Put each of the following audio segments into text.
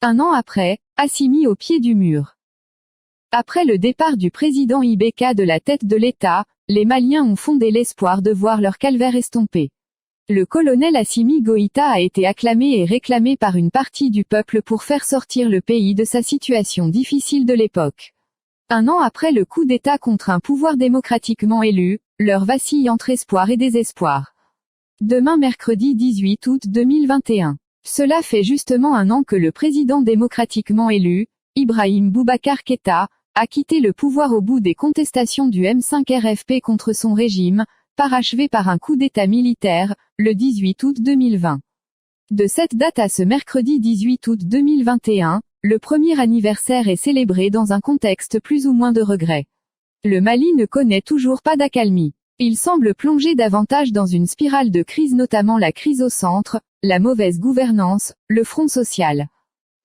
Un an après, Assimi au pied du mur. Après le départ du président Ibeka de la tête de l'État, les Maliens ont fondé l'espoir de voir leur calvaire estompé. Le colonel Assimi Goïta a été acclamé et réclamé par une partie du peuple pour faire sortir le pays de sa situation difficile de l'époque. Un an après le coup d'État contre un pouvoir démocratiquement élu, l'heure vacille entre espoir et désespoir. Demain mercredi 18 août 2021. Cela fait justement un an que le président démocratiquement élu, Ibrahim Boubacar Keïta, a quitté le pouvoir au bout des contestations du M5 RFP contre son régime, parachevé par un coup d'État militaire, le 18 août 2020. De cette date à ce mercredi 18 août 2021, le premier anniversaire est célébré dans un contexte plus ou moins de regret. Le Mali ne connaît toujours pas d'accalmie. Il semble plonger davantage dans une spirale de crise, notamment la crise au centre, la mauvaise gouvernance, le front social.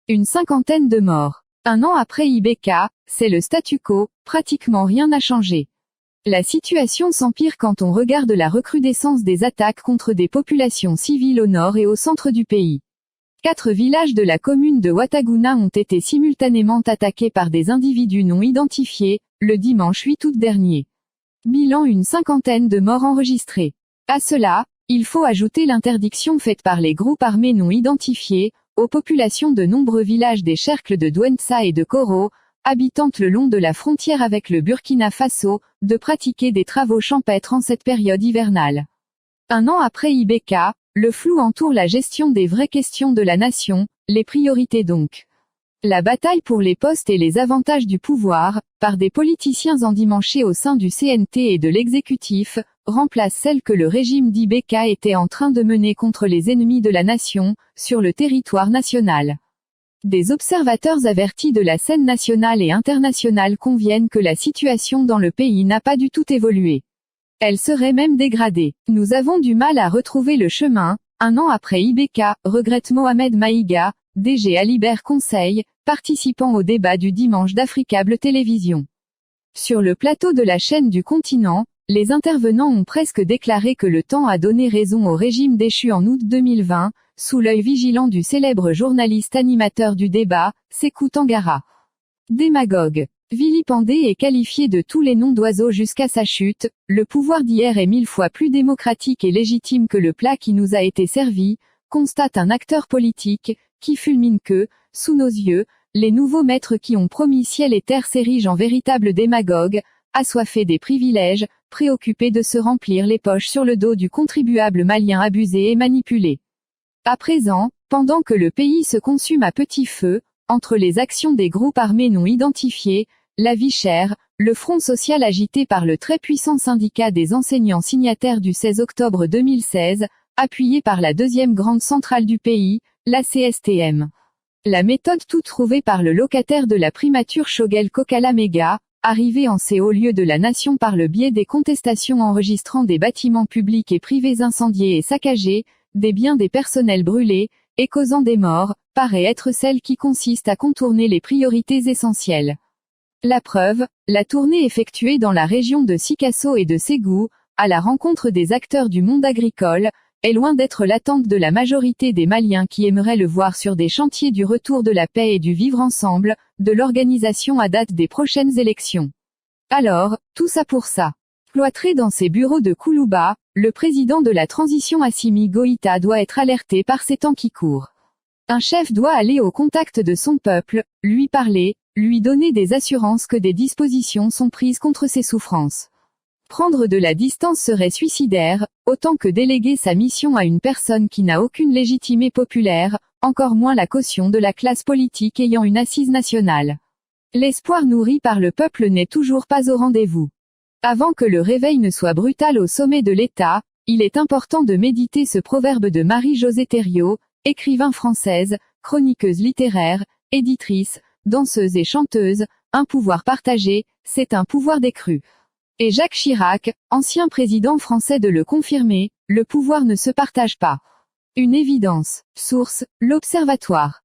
Une cinquantaine de morts. Un an après Ibeka, c'est le statu quo, pratiquement rien n'a changé. La situation s'empire quand on regarde la recrudescence des attaques contre des populations civiles au nord et au centre du pays. 4 villages de la commune de Ouattaghouna ont été simultanément attaqués par des individus non identifiés, le dimanche 8 août dernier. Bilan: une cinquantaine de morts enregistrés. À cela, il faut ajouter l'interdiction faite par les groupes armés non identifiés, aux populations de nombreux villages des cercles de Douentza et de Koro, habitantes le long de la frontière avec le Burkina Faso, de pratiquer des travaux champêtres en cette période hivernale. Un an après Ibeka, le flou entoure la gestion des vraies questions de la nation, les priorités donc. La bataille pour les postes et les avantages du pouvoir, par des politiciens endimanchés au sein du CNT et de l'exécutif, remplace celle que le régime d'Ibeka était en train de mener contre les ennemis de la nation, sur le territoire national. Des observateurs avertis de la scène nationale et internationale conviennent que la situation dans le pays n'a pas du tout évolué. Elle serait même dégradée. Nous avons du mal à retrouver le chemin. Un an après Ibeka, regrette Mohamed Maïga, DG Alibert Conseil, participant au débat du dimanche d'Africable Télévision. Sur le plateau de la chaîne du continent, les intervenants ont presque déclaré que le temps a donné raison au régime déchu en août 2020, sous l'œil vigilant du célèbre journaliste animateur du débat, Sékou Tangara. Démagogue. Vilipendé et qualifié de tous les noms d'oiseaux jusqu'à sa chute, le pouvoir d'hier est 1000 fois plus démocratique et légitime que le plat qui nous a été servi, constate un acteur politique, qui fulmine que, sous nos yeux, les nouveaux maîtres qui ont promis ciel et terre s'érigent en véritables démagogues, assoiffés des privilèges, préoccupés de se remplir les poches sur le dos du contribuable malien abusé et manipulé. À présent, pendant que le pays se consume à petit feu, entre les actions des groupes armés non identifiés, la vie chère, le front social agité par le très puissant syndicat des enseignants signataires du 16 octobre 2016, appuyé par la deuxième grande centrale du pays, la CSTM. La méthode toute trouvée par le locataire de la primature Shogel Kokala Mega, arrivé en ces hauts lieux de la nation par le biais des contestations enregistrant des bâtiments publics et privés incendiés et saccagés, des biens des personnels brûlés, et causant des morts, paraît être celle qui consiste à contourner les priorités essentielles. La preuve, la tournée effectuée dans la région de Sikasso et de Ségou, à la rencontre des acteurs du monde agricole, est loin d'être l'attente de la majorité des Maliens qui aimeraient le voir sur des chantiers du retour de la paix et du vivre ensemble, de l'organisation à date des prochaines élections. Alors, tout ça pour ça. Cloîtré dans ses bureaux de Koulouba, le président de la transition Assimi Goïta doit être alerté par ces temps qui courent. Un chef doit aller au contact de son peuple, lui parler, lui donner des assurances que des dispositions sont prises contre ses souffrances. Prendre de la distance serait suicidaire, autant que déléguer sa mission à une personne qui n'a aucune légitimité populaire, encore moins la caution de la classe politique ayant une assise nationale. L'espoir nourri par le peuple n'est toujours pas au rendez-vous. Avant que le réveil ne soit brutal au sommet de l'État, il est important de méditer ce proverbe de Marie-Josée Thériault, écrivain française, chroniqueuse littéraire, éditrice, danseuse et chanteuse, un pouvoir partagé, c'est un pouvoir décru. Et Jacques Chirac, ancien président français, de le confirmer, le pouvoir ne se partage pas. Une évidence. Source, l'Observatoire.